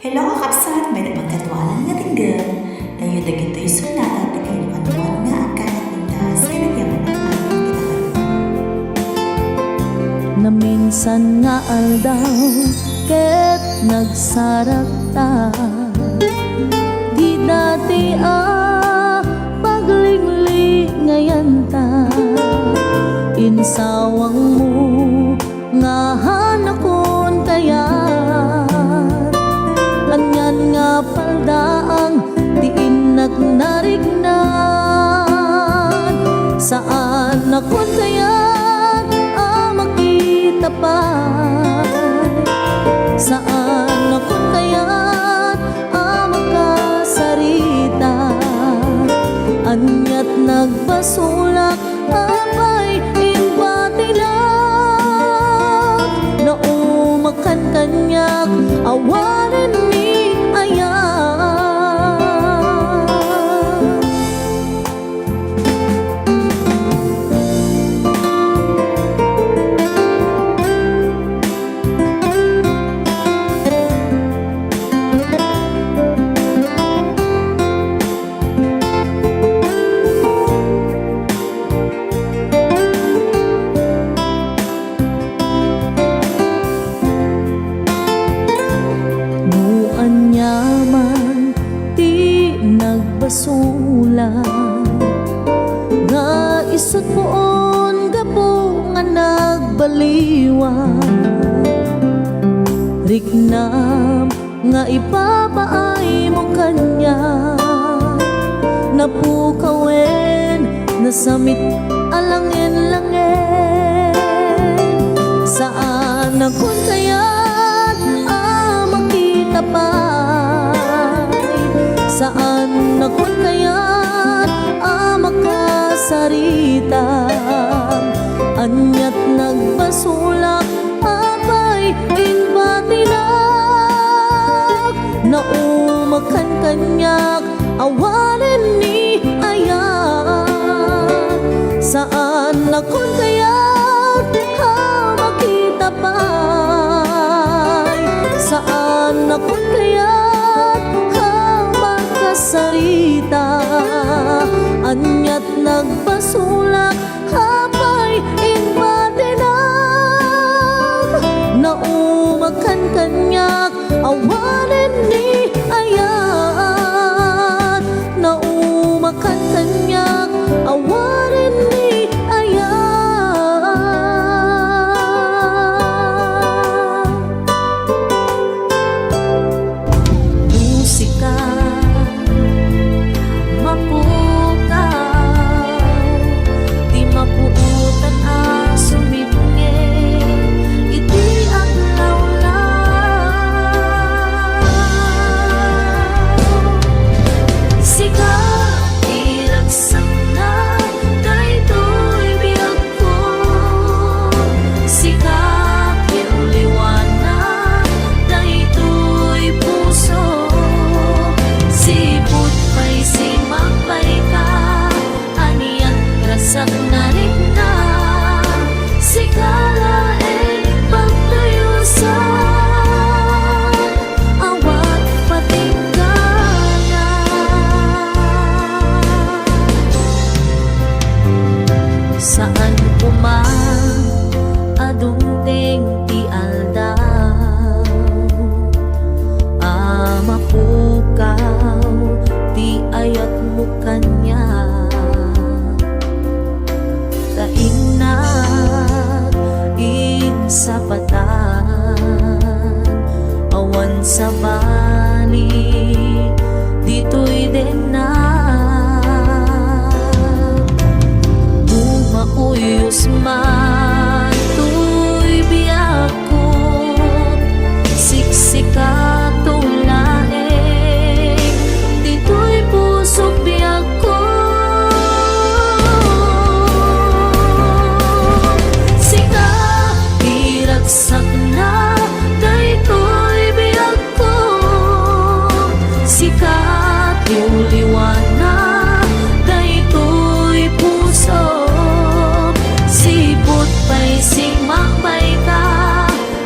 Hello kakabsat, may napagkatwalan nga tinggal. Dayo dagito'y sunat at kayo kantuan nga ang kanat pintas kinagyaman ng aming kinakaroon. Na minsan nga aldaw ket nagsarak ta, di dati paglingli ngayon ta. Insawang mo nga hanakon kaya, anyan nga paldaang diin nagnarignan. Saan akon kaya makita pa? Saan akon kaya makasarita? Anyat nagbasulak apay imbatilag, naumakan kanyak awanan ni ayan. Basulan nga isot poon gapo nga nagbaliwan, riknam nga ipapaay mo kanya. Napukawen nasamit alangin-langin, saan akon kaya't makita pa? Saan akon kaya't makasarita? Anyat nagbasulak apay inbatilag, naumakan kanyak awanen ni ayan. Saan akon kaya't makita pa? Saan akon kaya't sarita? Anyat nagbasulak apay inbatilag, naumakan kanyak awanen ni ayan. Naumakan kanyak awanen ni ayan. Musika sa patan, awan sa bali, dito'y din na bumauyos man to'y biyak ko, siksika tulaing, dito'y pusok biyak ko. Sakna daytoy biyak ko, sikat yung liwanag daytoy puso. Sipot pa'y sigmakbay ka,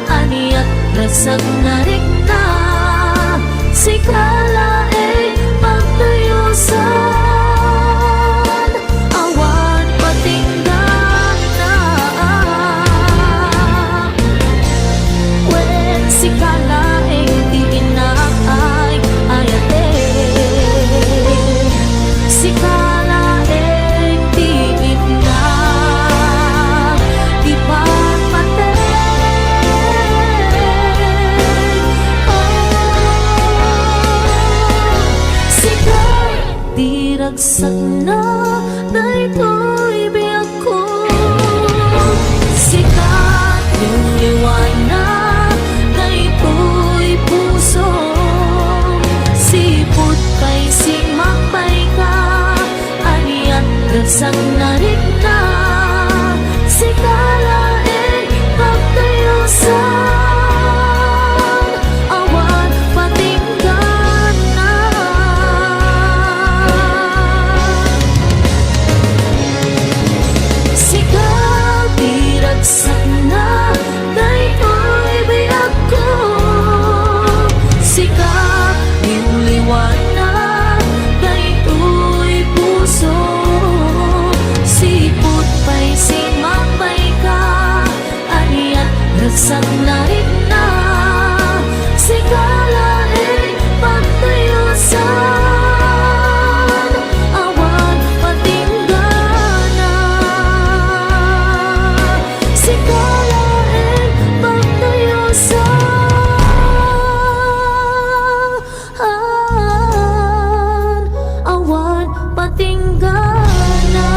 aniyak rasag na rik na. Biragsak na daytoy biyak ko. Sikat yung liwanag daytoy puso. Sipot kay simapay ka, aniat ragsak na rin na. Sikalain pagkayusan, awan patinggan na. Sikat biragsak na daytoy biyak ko. Sikat yung liwanag daytoy puso. Sipot pa'y simapay ka, aniat ragsak na rin na. Sikalain pagtayusan, awan patinggan na. Sikalain pagtayusan, awan patinggan na.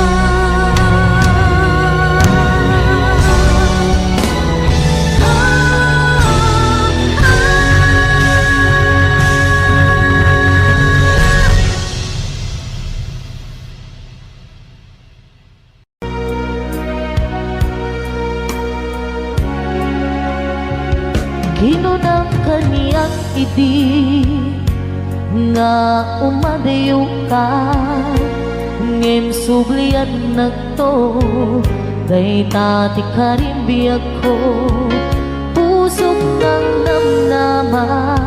Ginunang kaniyang idi nga umadayo ka, ngem sublian nagto day tati ka rin biyak ko. Pusok ng namnama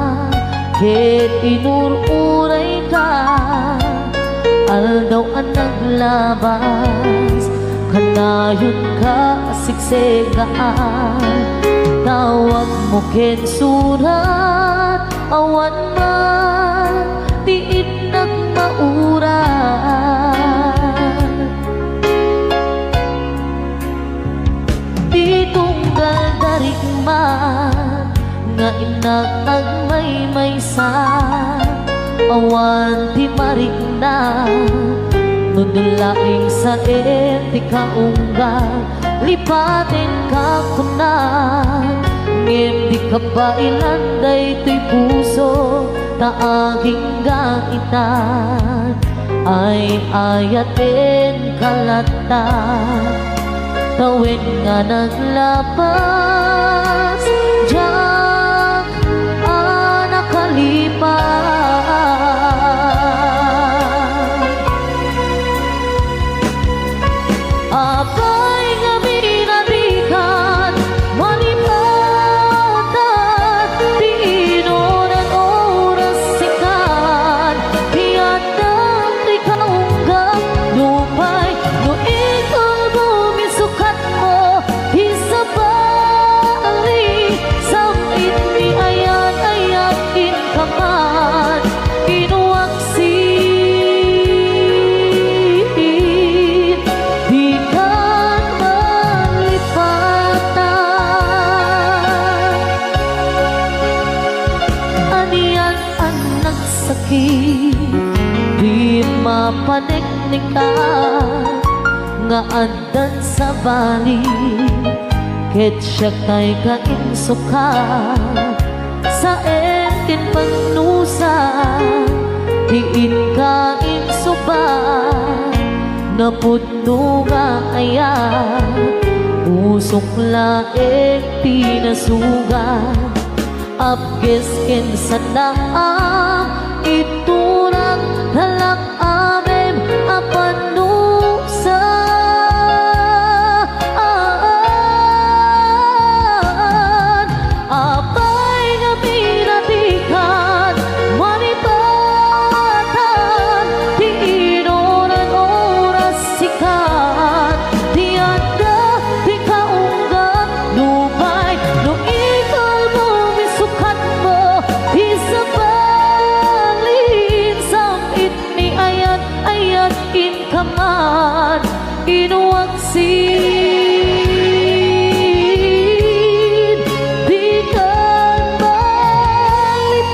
ket inururay ka, aldaw ang naglabas kanayon ka siksegaan. Tawag mo ken surat, awan man diin nagmauran. Di tunggal darig man nga inag may-maysa, awan di marig na nudulaing sa eti kaunggal. Lipatin ka kunan, ngem di ka ba ilanday to'y puso taaging gaitan. Ay ayatin kalata, tawid nga naglabas, diyak nakalipas. Apay nga binadikan, malipatan, di inoran oras sikan. Hiyadang di kaunggang lupay, no ikaw bumisukat mo, isabali, samit ni ayat-ayat inkaman, inuwaksin. Di mapaniknikan nga andan sa bali, ket siya kay kainsuka sa entin pagnusa. Diin kainsuba napudno nga ayat, usok laeng tinasugan. Apges ken sanang iturang dalak amem apanusa. Apay nga pinatikan, manipatan, di inoran oras sikat. Di anda, di kaunggan, lupay, no ikaw bumisukat mo, isabalin samit ni ayat-ayat inkaman, inuwaksin. Di kan malipatan,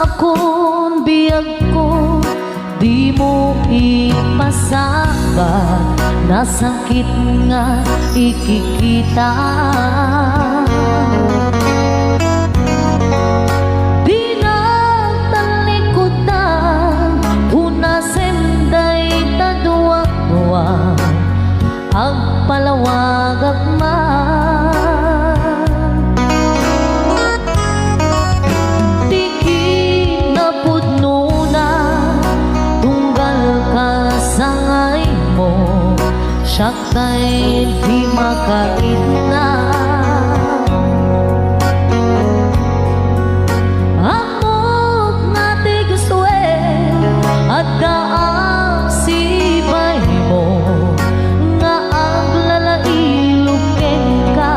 akon biyag ko, di mo ipasabat, nasakit nga ikikita. Di na talikutan, unasenday taduwa-duwa, agpalawag agman. Tiki na pudno na, tunggal ka sangay mo, siyak ta'y di makait na. Amok nga di gusto at daang sibay mo, nga ang lalailukin ka.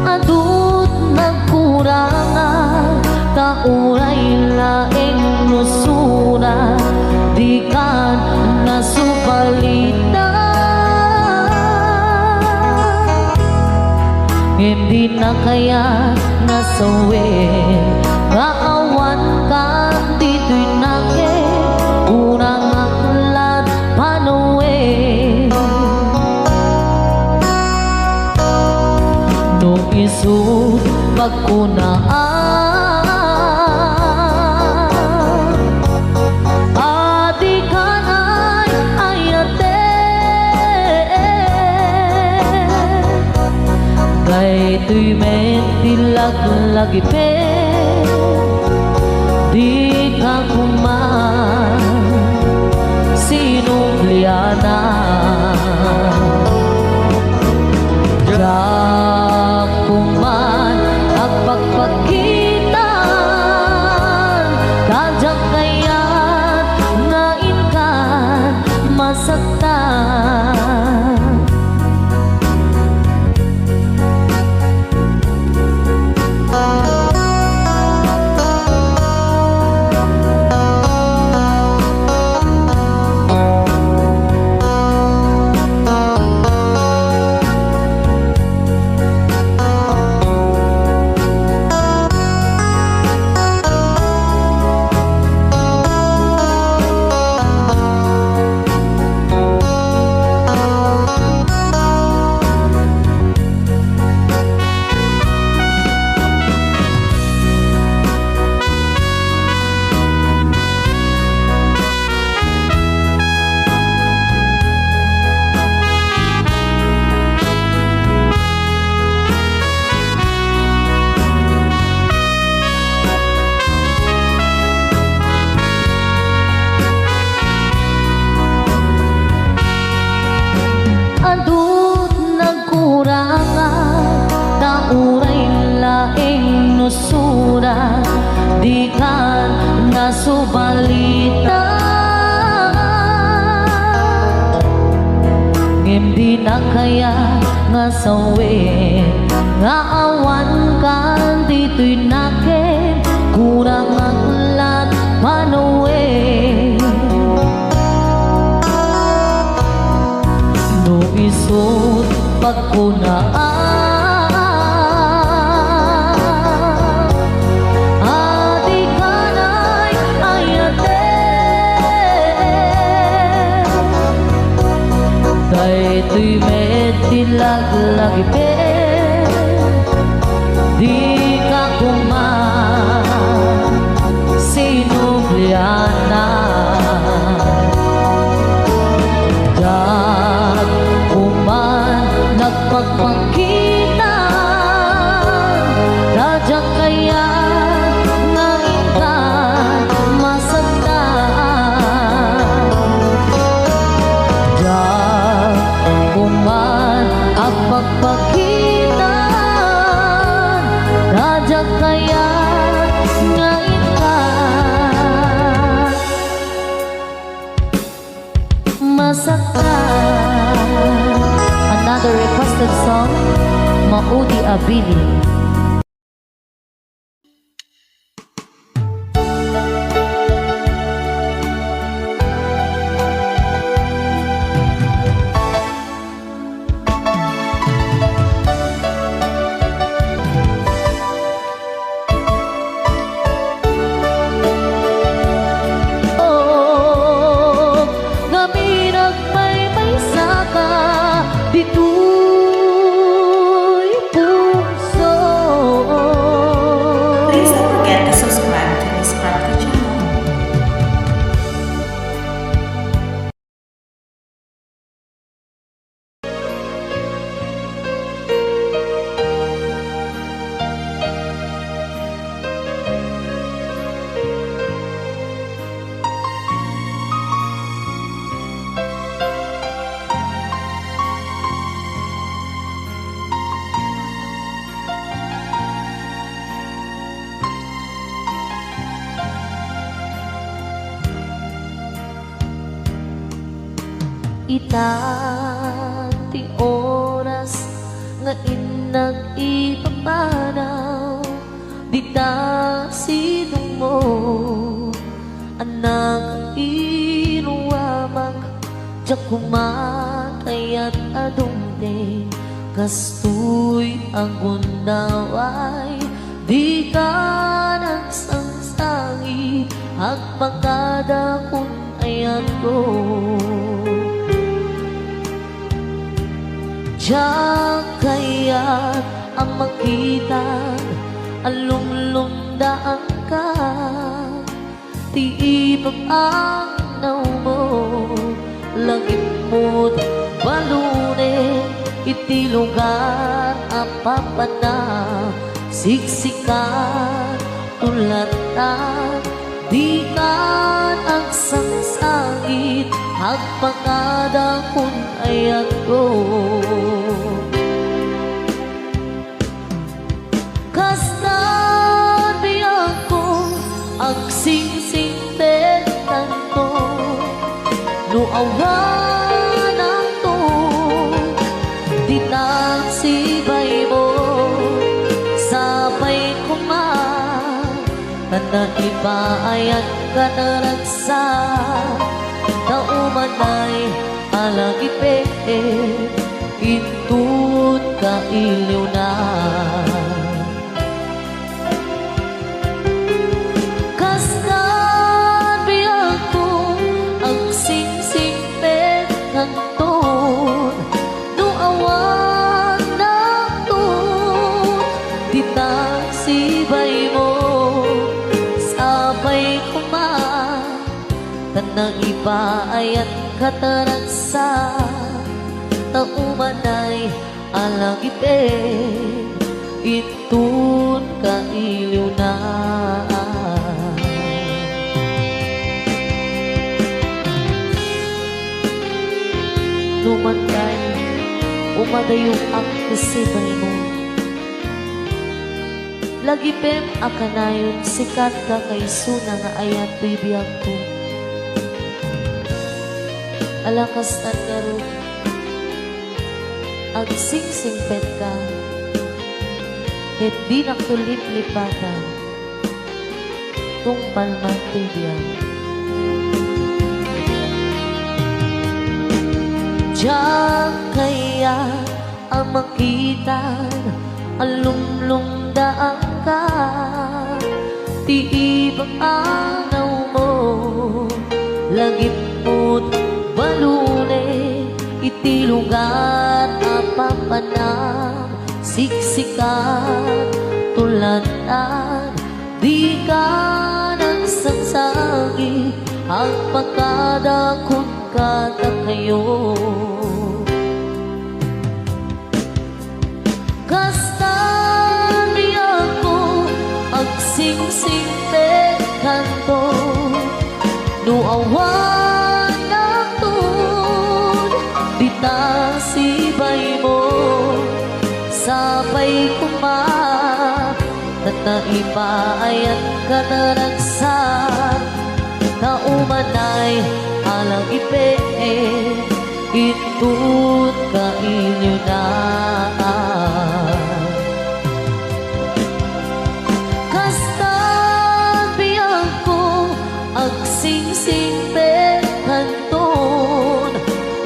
Adut nagkurangan, kauray laing nusura, di kan nasupalita. Hindi na kaya nasawin, nga awan ka dito'y nakit, unang aklat panuwi. Nung isut pagkunaan, adi kanay ayate, kay tuy mentilag-lagi pe, di ka kuman sinubliana. Da kuman ang pagpakitan, kadyak kaya't ngain ka masaktan. Adut nagkurangan, tauray laing nusura, di kan nasubalita. Hindi na kaya nga sawin, nga awan kan dito'y nakit, kurang aklat panuwi. Nung isut pagkunaan, adi kanay ayate, kay tuy mentilag-lagi pe, di ka kuman sinubliana. Dat kuman nagpagpakitan, dadyak kaya ngain ka masaktan. Dat kuman ang pagpakitan, dadyak kaya ngain ka masaktan. Another requested song, Maudi Abili. ita ti oras nga inag-ipapanaw di ta sinong mo anak inuwamag diya kumatay at adungde kastoy ang gundaway di ka nagsangsangi agpagkada kung ayan ko diya kaya't ang makita alumlumdaan ka ti ipapanaw mo langit mo't balune iti lugar apapana siksikan tulatan di ka agsangsangit agpakada kun ayat ko kasta di ako agsingsing tanto no awan ako di nagsibay mo sabay kuman na ibayan ka na ragsa na umanay alagipe itut ka iliw na kasta biya ko ang sing-sing kanton no awan na to di tagsibay mo sabay kuman tanang ibayan kataragsa taumanay alagipe itun ka iliw na lumantay umadayong ang isibay mo lagi pem akanayon sikat ka kay suna nga ayat bibiyag ko alakas at karot agsingsingpet ka et di nakulip-lipatan tung palman bibiyag diyan kaya ang makita alumlumdaan ka ti ibang anaw mo lagip mo't balune iti lugar apapanang siksikan tulatan di ka nagsangsagi ang pagkada kung kata kayo kasta di ako agsingsing kanto no awan naton di tasibay mo sabay kumat at naipaayat ka na ragsak na umanay alang ipe itut ka inyo na kasta biyang ko agsingsing kanton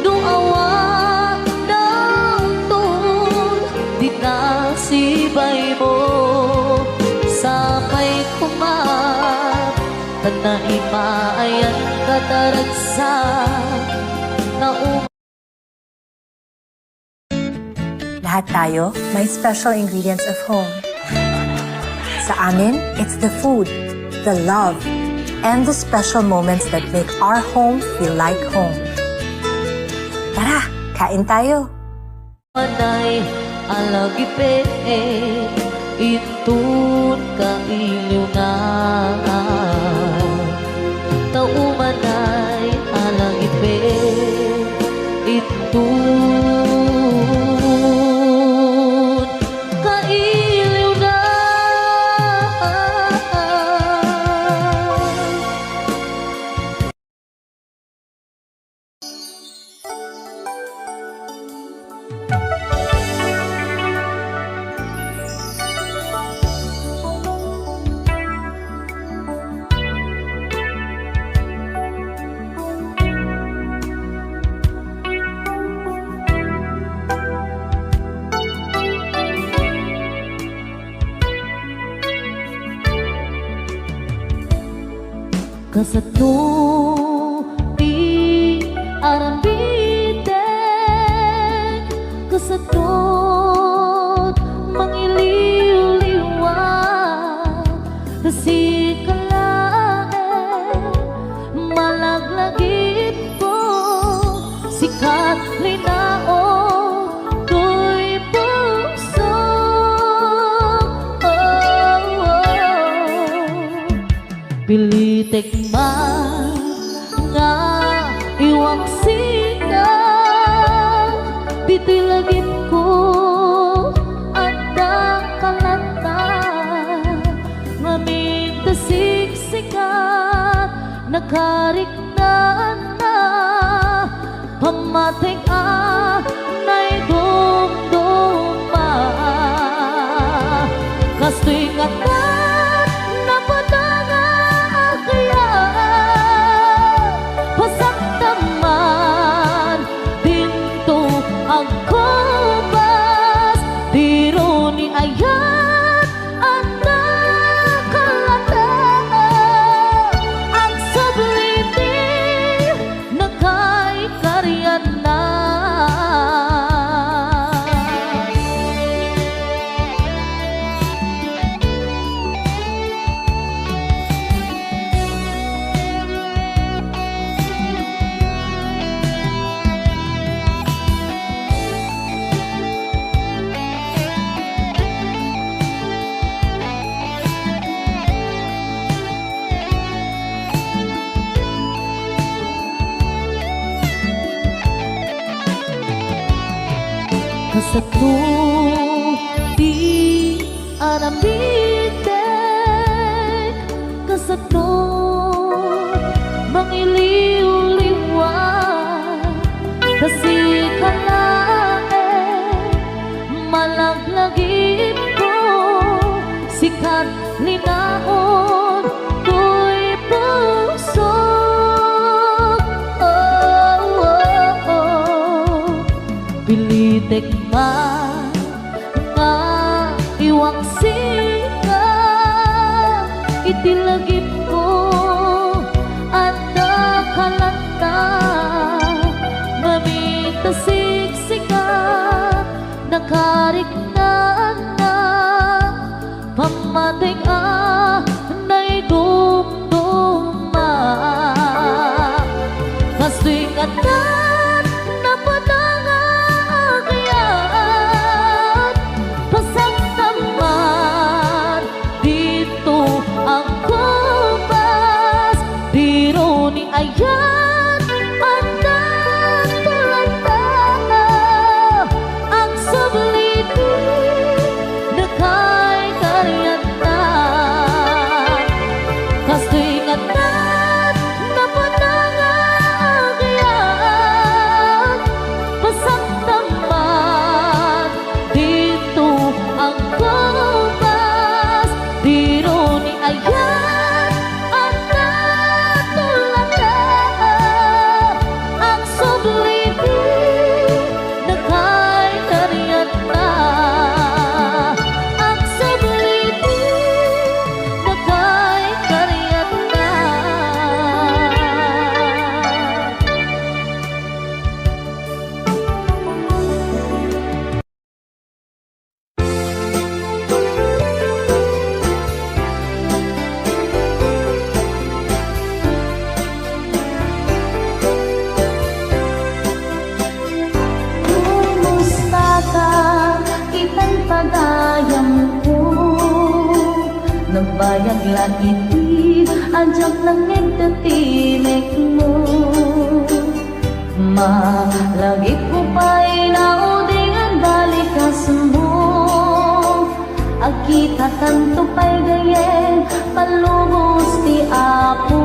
no awa ng ton di nasibay mo sabay kumat at naipaayat kataragsa na Lahat tayo may special ingredients of home. Sa amin, it's the food, the love, and the special moments that make our home feel like home. Tara, kain tayo! manay alagipe itun ka iliw na taumanay alagipe itun ka iliw na Kasano ti arambiden, kasadot mangiliw-liwag, tasikalae malaglagit ko, sikat linao tuy puso. Pilitek man nga iwang sikat, titilagip ko anda kalata, ngamin tasiksikat, nakariknaan na, pamating na'y dumduma. Kasto'y ngatat na padanga kaya, pasaktaman dinto ang kubas, tiro ni ayat ang nakalata, ang sabliti nakaikaryan na. Kasano ti arambiden, kasano mangiliw-liwag, tasikalae malaglagip ko, sikat linaon tuy puso. Pilitek man nga iwang sikat, itilagip ko anda kalanta, mamintasiksikat, nakariknaan na, pamating na'y dumduma. Kasto'y ngatat na padanga agayat, pasaktaman dito ang kubas, tiro ni ayat ang natulata, ang sabliti nakaikaryan na. Kasto'y ngatat na padanga agayat, pasaktaman dito ang kubas, tiro ni ayat ang natulata, ang sabliti nakaikaryan na, ang sabliti nakaikaryan na. Kumusta ka? Itang pagayam ko, nagbayag lang iti, adyak lang nagtatinig mo. Malagi ko pa'y naudingan balikas mo, agkita tanto pa'y gayen, palubos ti apo.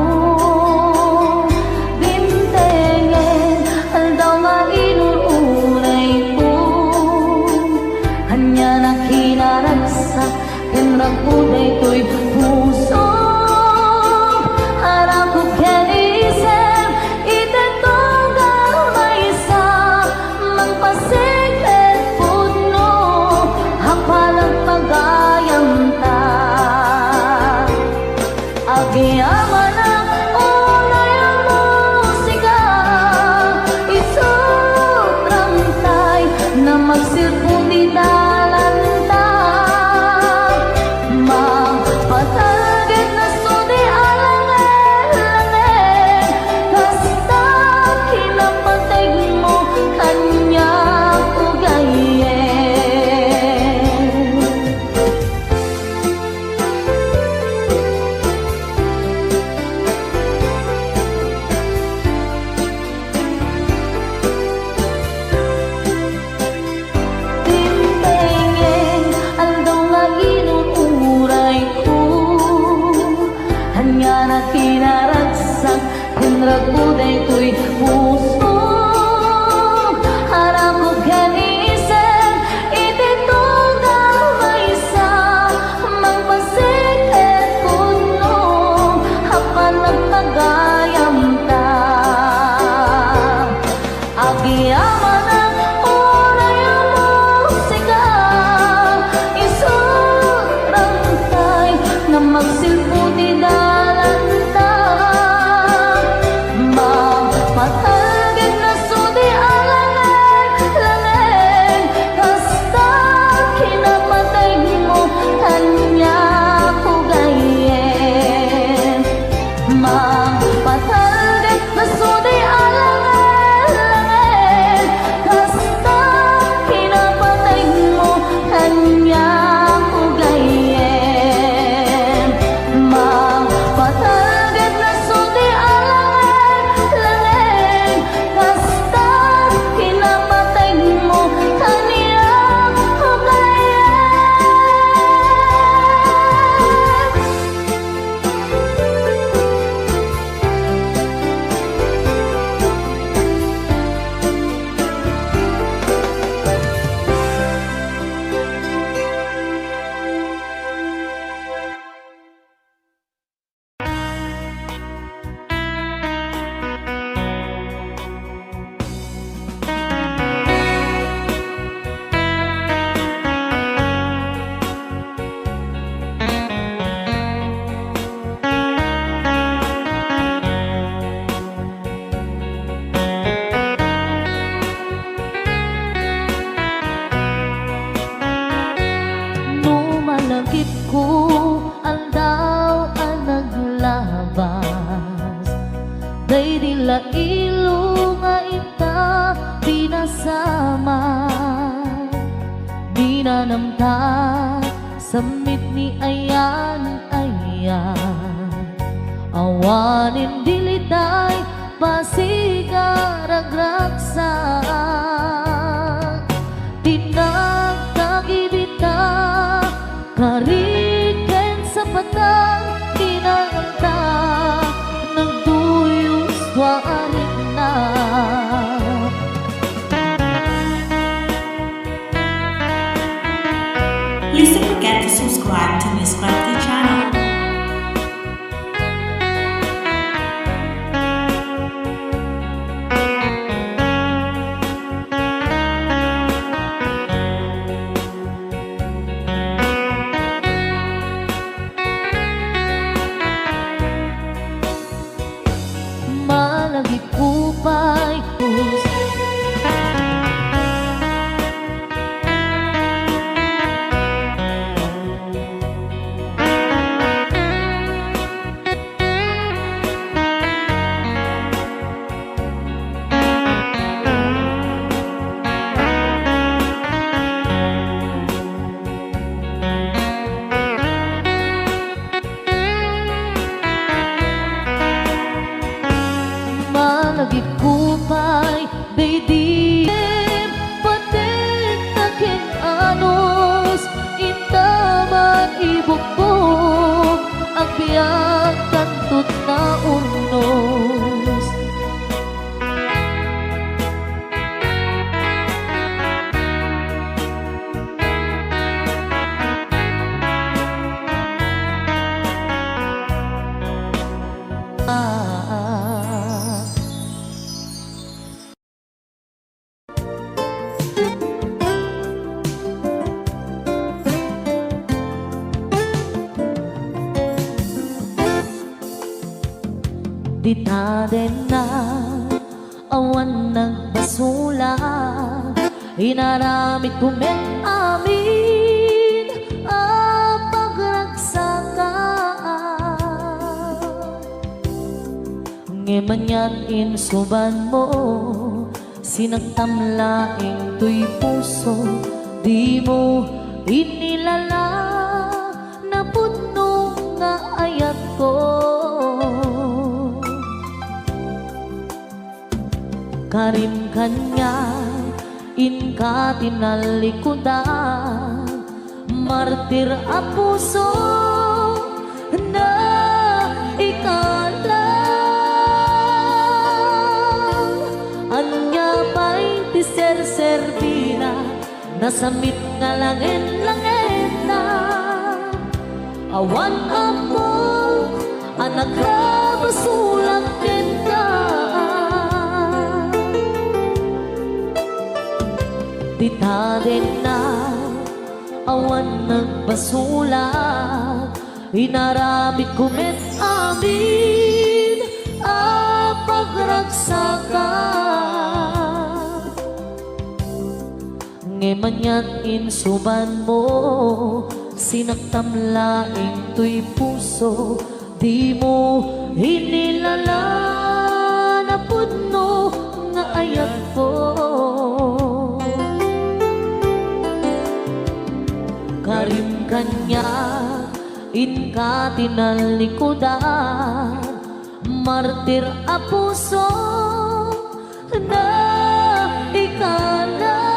Bintengen, aldaw nga inuunay ko, hanya na kinaragsak, kenrang puday ko'y puso. Harap ko kenisem, itetonggal may isa, magpasiklet puno, hapalang pagayam ta. Agiyaman ang raguday ko'y puso harap ko kanisen ititong maysa magpasiket kuno hapan nagpagayam ta agiyaman ang oray ang musika isurang tay na magsilpo di dalanta mapatagin na sudi alangan kasta kinapatay mo kanya ko gayen mapatagin na sudi alangan kasta kinapatay mo kanya ko gayen mapatagin na sudi alangan kasta kinapatay mo kanya ko gayen. Numalagip ko ang daw ang naglabas day dila ilo nga ita pinasama dinanamta samit ni ayan awanin diliday pasigaragraksak tinagtagibita kariken sa patang dinalanta nagduyos tuwarin na Please don't forget to subscribe to Miss Crafty channel. malagip upay malagip kupay baby patin takin anos intaman ibukbok ang biyag kantut na urnos di taden na awan nagbasula inaramid kumet amin ang pagragsakan ngemanyan insuban mo sinagtamlaing tuy puso di mo inilala na puno nga ayat ko karim kanya inka tinalikudan martir a puso na ikalan nasamit nga langit-langit na. Awan ako, anak ka, basulang ka. Tita din na, awan nagbasulang, inaramid kumit amin, pagragsakan. Ngayon yan insuban mo, sinaktam laing tuy puso, di mo hinilala na puno nga ayat ko. Karim kanya in ka tinalikudan, martir a puso na ikala.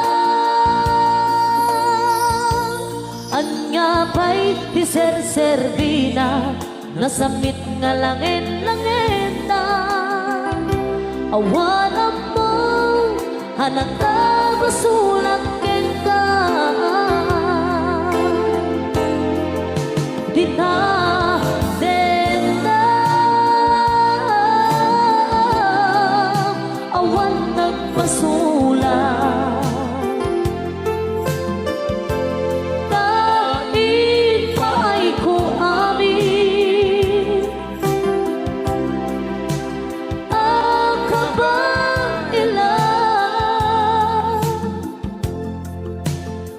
Anya pa'y di ser-servina, nasamit nga langit-langit na. Awan mo, hanang ka, basulang ka. Di na, din na, awan nagpasulang.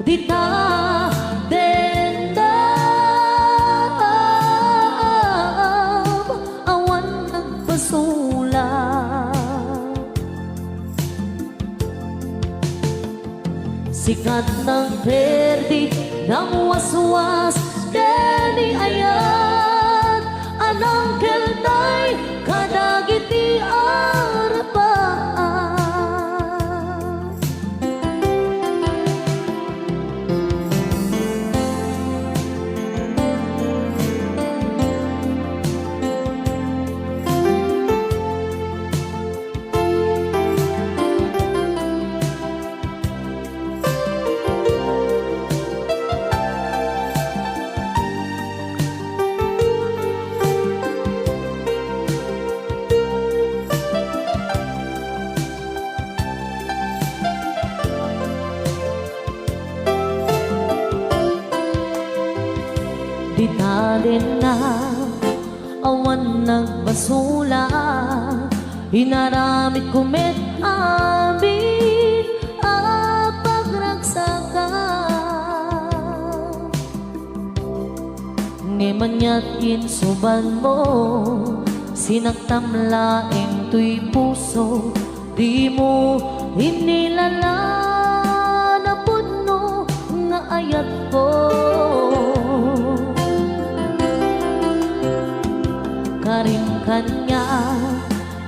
Dita dendam, awan nagpasulang. Sikat ng perdi, ng waswas, deni ayat, anang keltay, kadagiti arapaan. Dita din na, awan nagbasulang, inaramid kumit amin, pagragsakan. Ngayon ya't insuban mo, sinaktam laing tuy puso, di mo hinilala na puno nga ayat ko. Karim kanya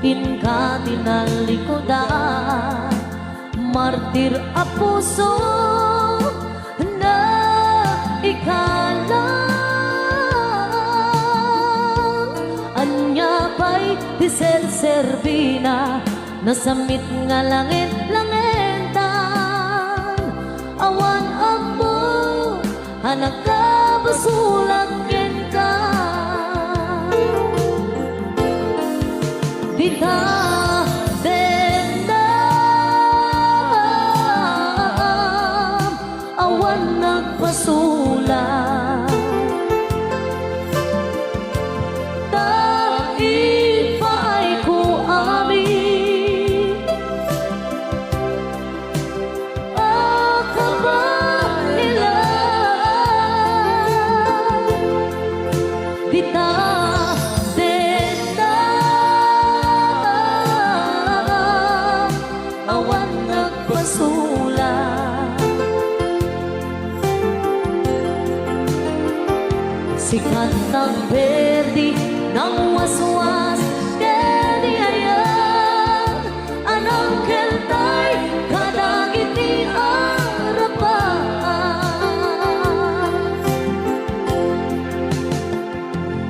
in ka tinalikudan, martir a puso na ikalang. Anya pa'y di ser-servina, nasamit nga langit-langitan. Awan ako, anak ka, basulang ka. Dita dendam, awan nagpasulang. Dahil pa'y ko amin, akabailan. Dita sikat ng perdi, ng waswas, deni ayan, anang keltay, kadagiti arapaan.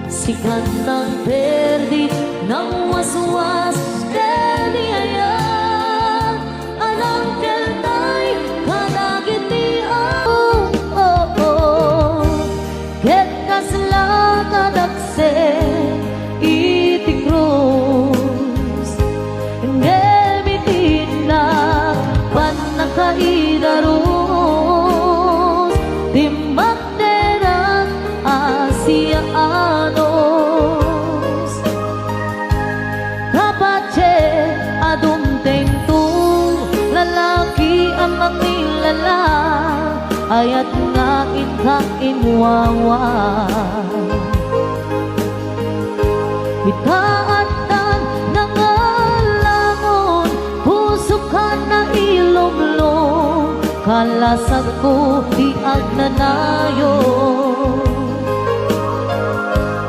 Sikat ng perdi, ng waswas, deni ayan, anang keltay, kadagiti manos. Kapatse adumteng tu lalaki ang makilala, ayat nga inka inwawa. Itaatan nangalangon, puso ka na ilumlong, kalasag ko di agnanayo.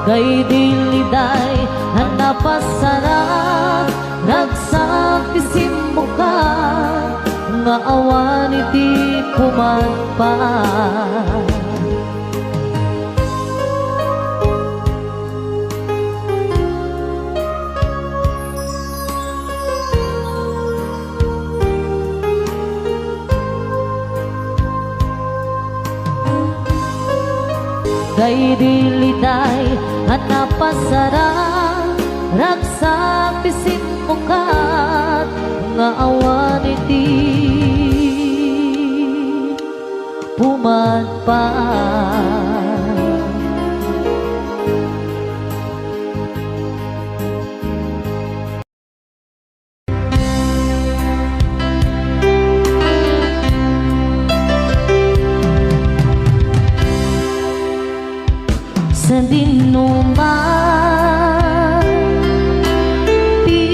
Kay diliday hanapasarap, nagsakisim mo ka, nga awan iti pumadpa. Kay diliday hanapasarap, ragsakisim mo ka, nga awan iti pumadpa. Sa dinuman di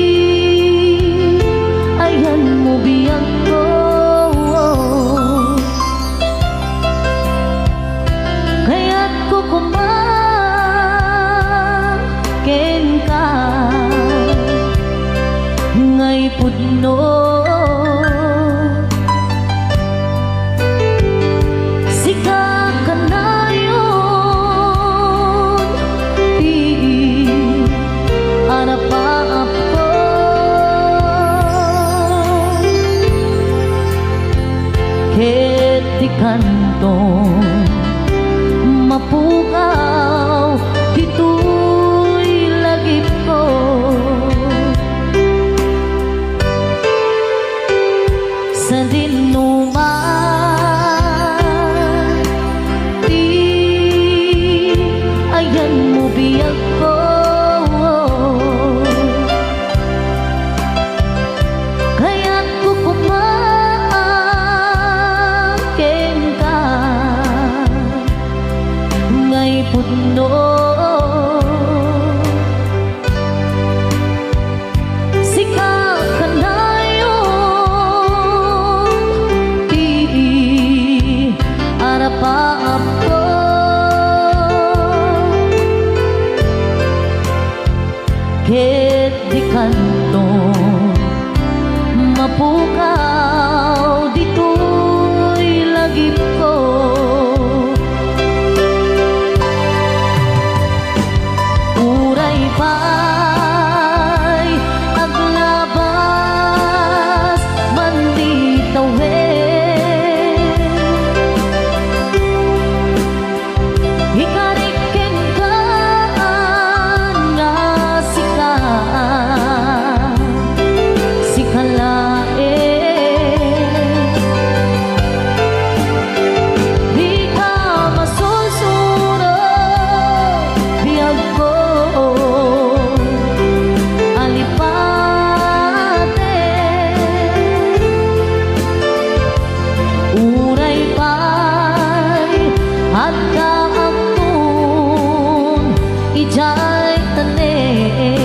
ayan mo biyang ko, kaya't kukumaken ka ngay pudno. Ket di kantong mapukaw, dito'y lagip ko. Sa dinuman di ayan mo biyag ko, kaya't kukumaken ka ngay pudno. Sika kanayon di arapaap ko, ket di kantong mapukaw, dito'y lagip ko. Uray pa'y aglabas man di tawid, ikariken ka nga sika, sikalae. Di ka masusuro, biyag ko alipate. Uray pa'y at kaagtun, ijay tanen.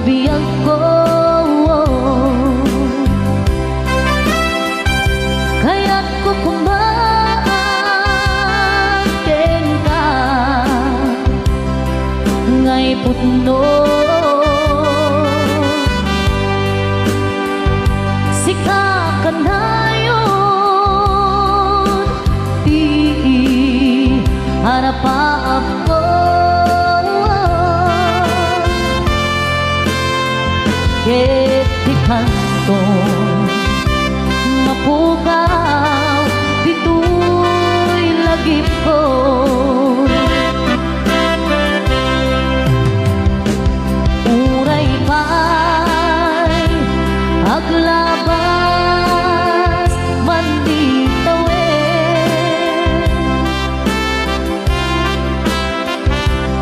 biyag ko. Kaya't ko kumaakin ka ngay putno. Sika ka na yun, di harapaap ko. Ket di kanto mapukaw, dito'y lagip ko. Uray pa'y aglabas man di tawid,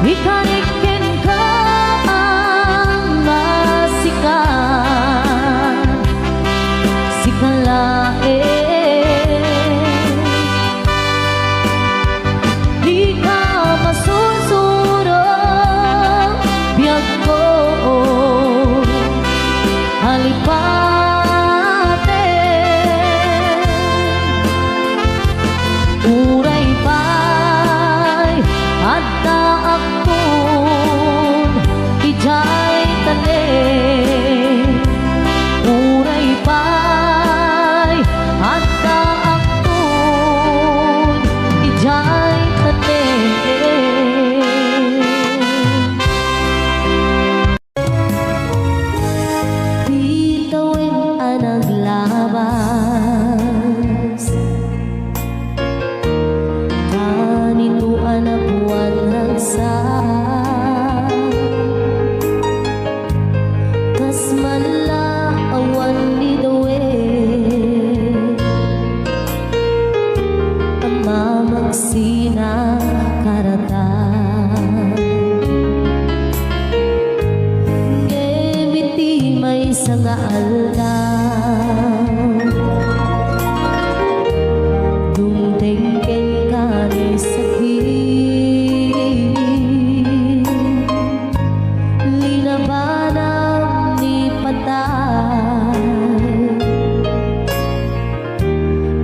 ikanikin ka ang masikan, sikalae. Di ka masusurong biyag ko, halipate. Uray pa'y adda akon ijay tanin. Uray pa'y adda akon ijay tanin. Bitawin ang naglabas, ganito ang nabuwan ragsa. Kas manla awan ni dawe, ang mamagsina karata. Ngemiti may sangaal ka, dumtengken ka ni sakit, linabanang ni patay.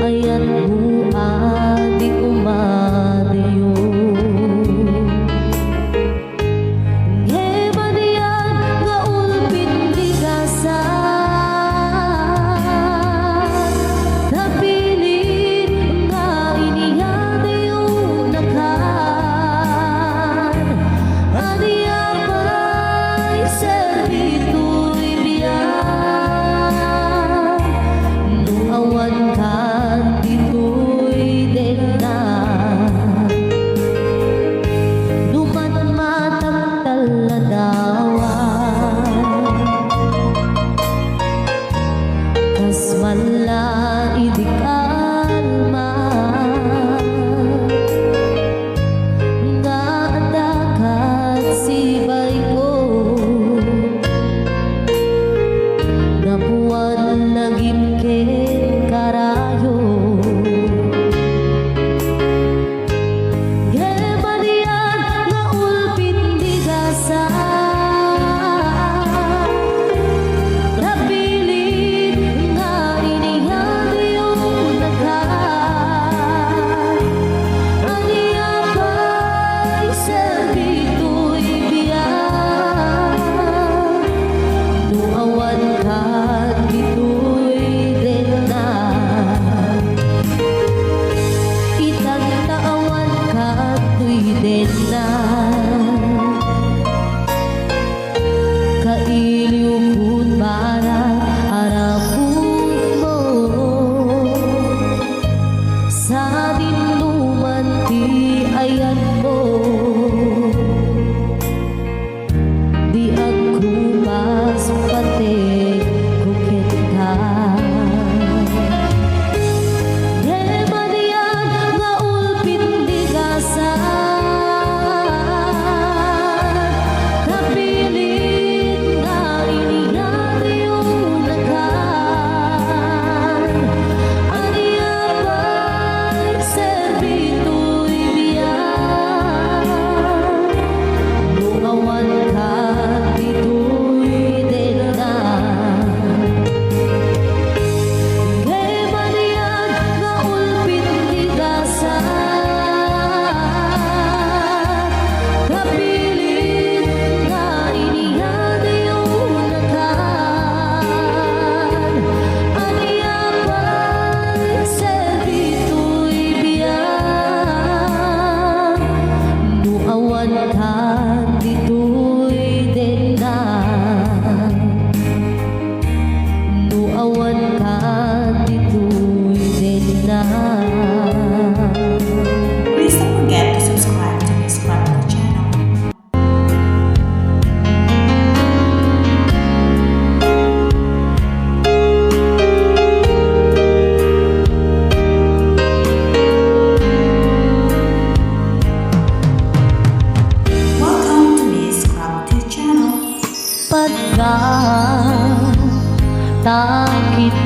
Ayan bua di umadayo, ngema diyan gaulpin di kasal.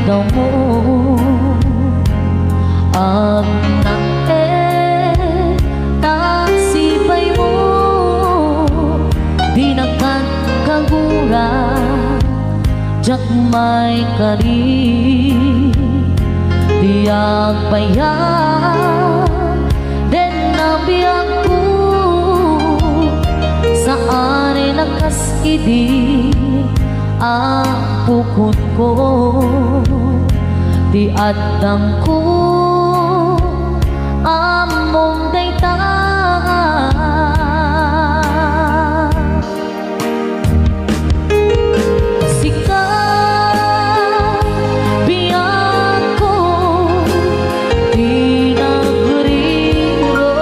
daw mo ang nagsipay mo di nakan kagura jak may kari di agbayang den nabiyang ko saan ay nakaskidi ang pukot ko di adang ko among dayta sika biyak ko di nagriro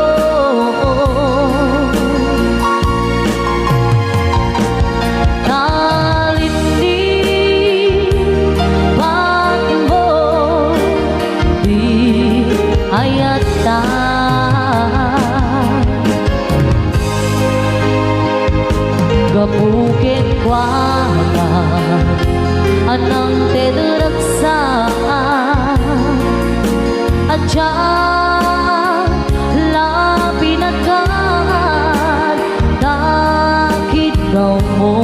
ayata gabukit kuala anang tederaksa aja labinakan dakit daw mo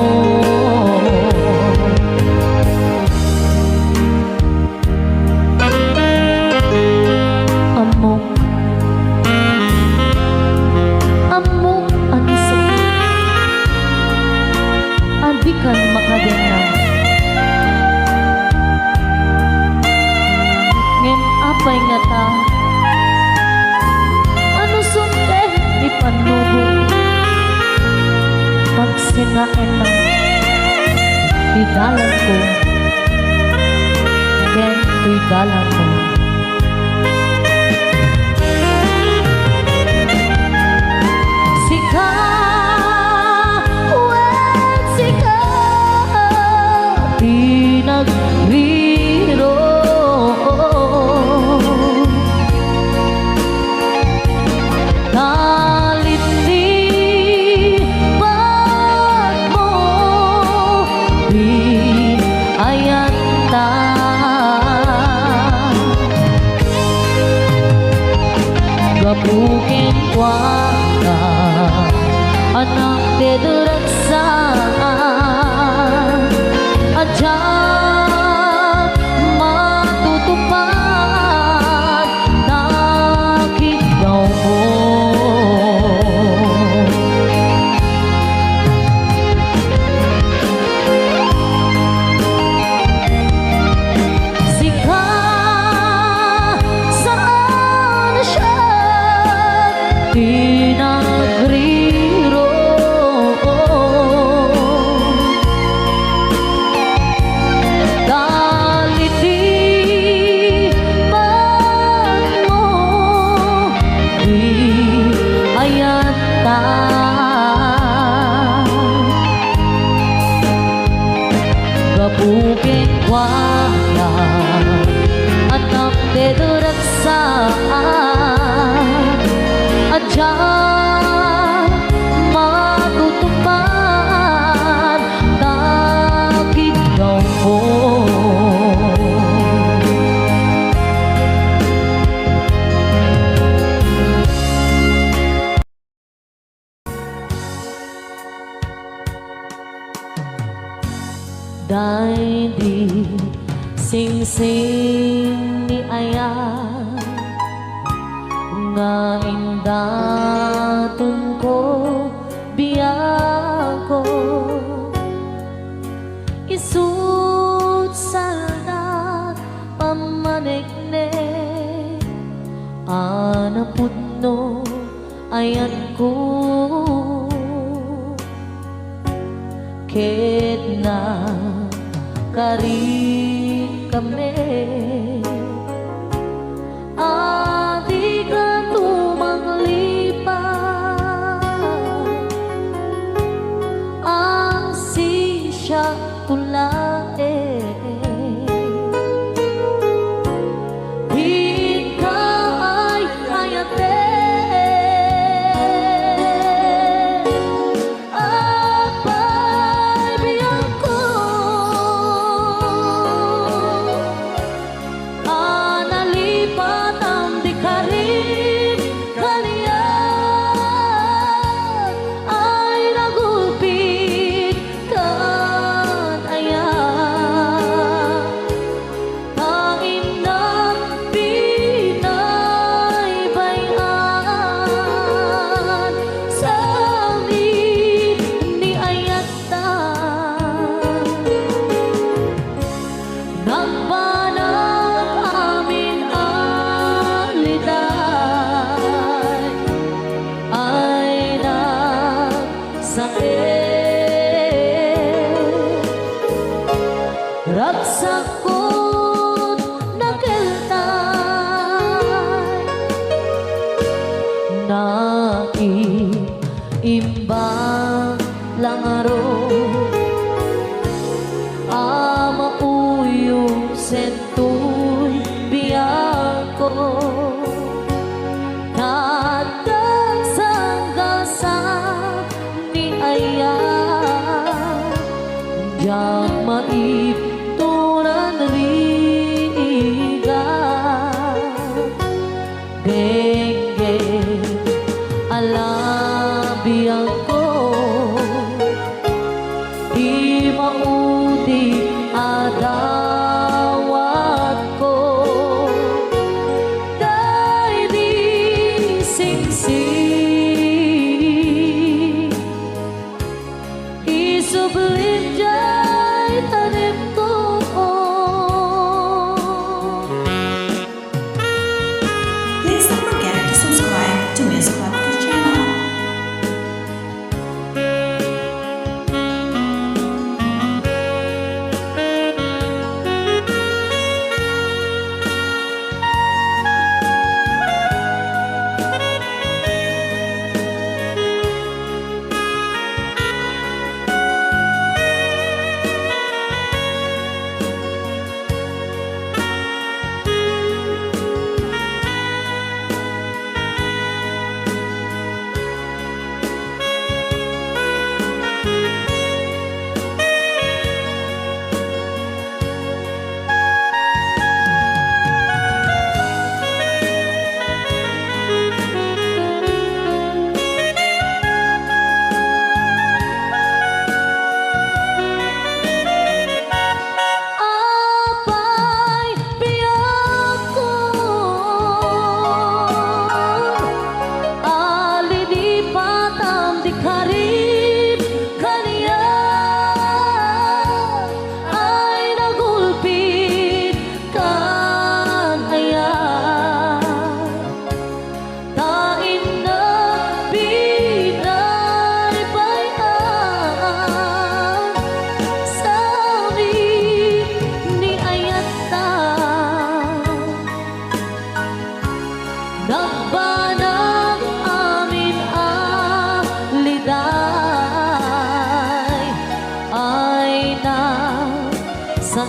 kan makadenang ngem apay nga ta ano sunde di panubo pagsingaen na di dalan ko ken di dalan mo nagriro kalindi ba't mo di ayanta gabukin kuaka anak tederaksa aja matutupad nakit daw mo sika saan siya di nagriro gabukin kuala anak tederaksa aja matutupad dakit daw mo dai di sing-sing ni ayah nga indatun ko biyako isut salda pamanikne anapudno ayan ko ket na kari kami adi ka tumanglipat ang sisya tulae hikay ayate apay biyang ko yang maiptunan riga Denge alabi ako di maudi adawat ko dahil di singsing isublit jay tanim ko Please don't forget to subscribe to Miss Podcast channel. Apay piyakon alilipat ang dikarib kaniya ay nagulpit kanaya tain na binay bayan sabi ni ayata nagbanang amin aliday ay na sa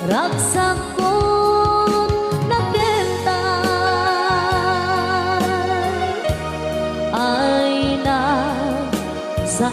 ragsakot nagdentay ay na sa